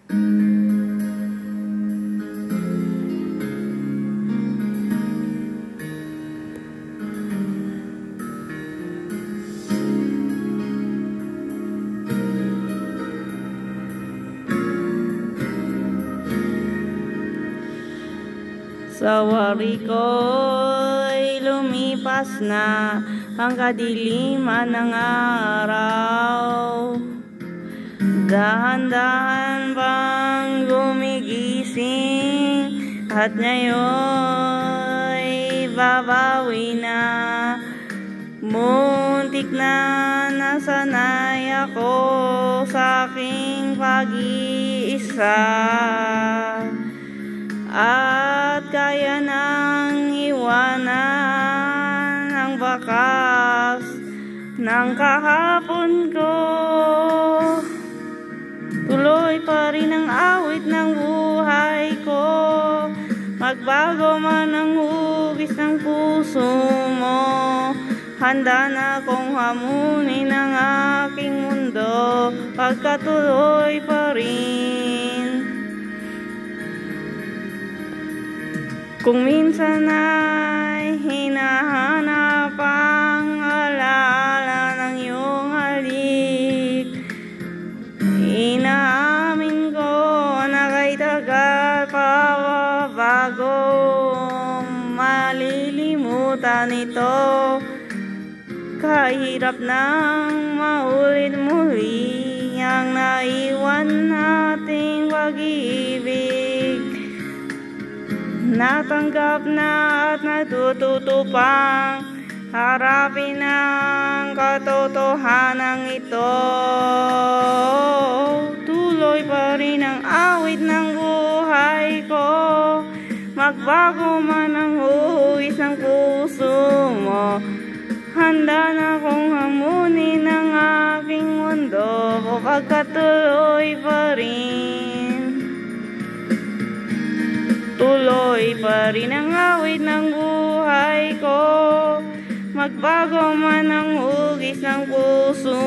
Sa wari ko'y lumipas na ang kadiliman ng araw. Dahan-dahan bang gumigising at ngayon'y babawi na. Muntik na nasanay ako sa aking pag-iisa, at kaya nang iwanan ang bakas ng kahapon ko. Tuloy pa rin ang awit ng buhay ko, magbago man ang hugis ng puso mo. Handa na akong hamunin ang aking mundo, pagkatuloy pa rin. Kung minsan ay hinahanap ang alaala ng iyong halik, inaamin ko na kay tagal pa bago malilimutan ito. Kahirap nang maulit muli ang naiwan nating pag-ibig. Natanggap na at natututo pang harapin ang katotohanan ito. Tuloy pa rin ang awit ng buhay ko, magbago man ang huwis ng puso mo. Handa na akong hamunin ang aking mundo, pagkatuloy pa rin. Tuloy pa rin ang awit ng buhay ko, magbago man ang hugis ng puso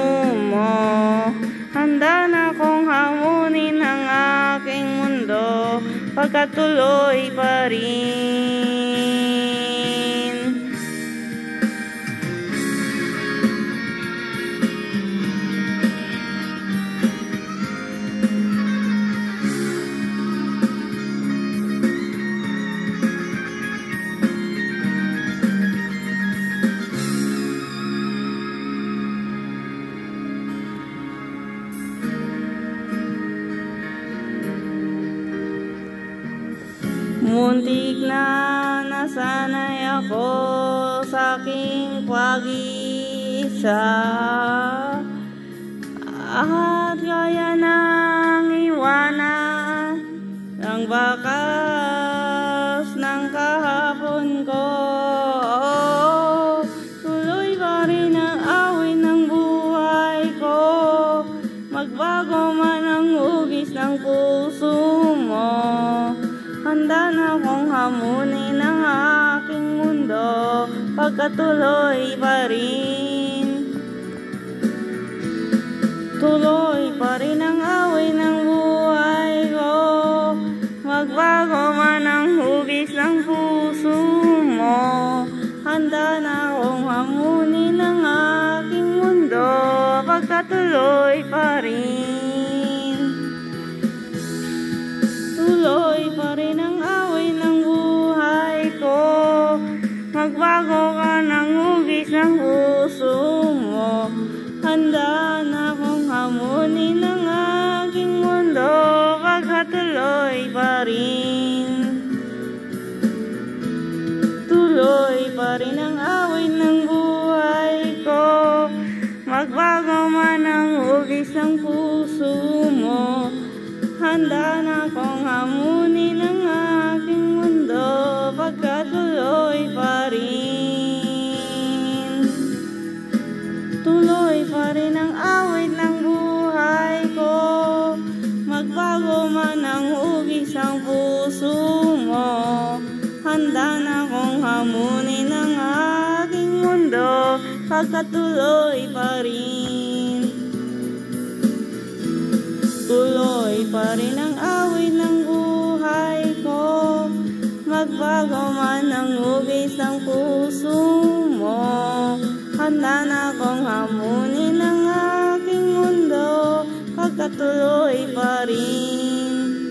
mo. Handa na akong hamunin ang aking mundo, pagkatuloy pa rin. Muntik na nasanay ako sa aking pag-iisa, at kaya nang iwanan ang bakas ng kahapon ko. Tuloy pa rin ang awit ng buhay ko, magbago man ang hugis ng puso mo. Handa na akong hamunin ang aking mundo, pagkatuloy pa rin. Tuloy pa rin ang awit ng buhay ko, magbago man ang hugis ng puso mo. Handa na akong hamunin ang aking mundo, pagkatuloy pa rin. Tuloy pa rin ang awit ng buhay ko, magbago ka ng hugis ng puso mo. Handa na akong hamunin ang aking mundo, pagkatuloy pa rin. Tuloy pa rin ang awit ng buhay ko, magbago man ang hugis ng puso mo. Handa na akong hamunin ang aking mundo, pagkatuloy pa rin. Tuloy pa rin ang awit ng buhay ko, magbago man ang hugis ng puso mo. Handa na akong hamunin ang aking mundo, pagkatuloy pa rin. Tuloy pa rin ang awit ng buhay ko. Magbago man ang hugis ng puso mo, handa na akong hamunin ang aking mundo, pagkatuloy pa rin.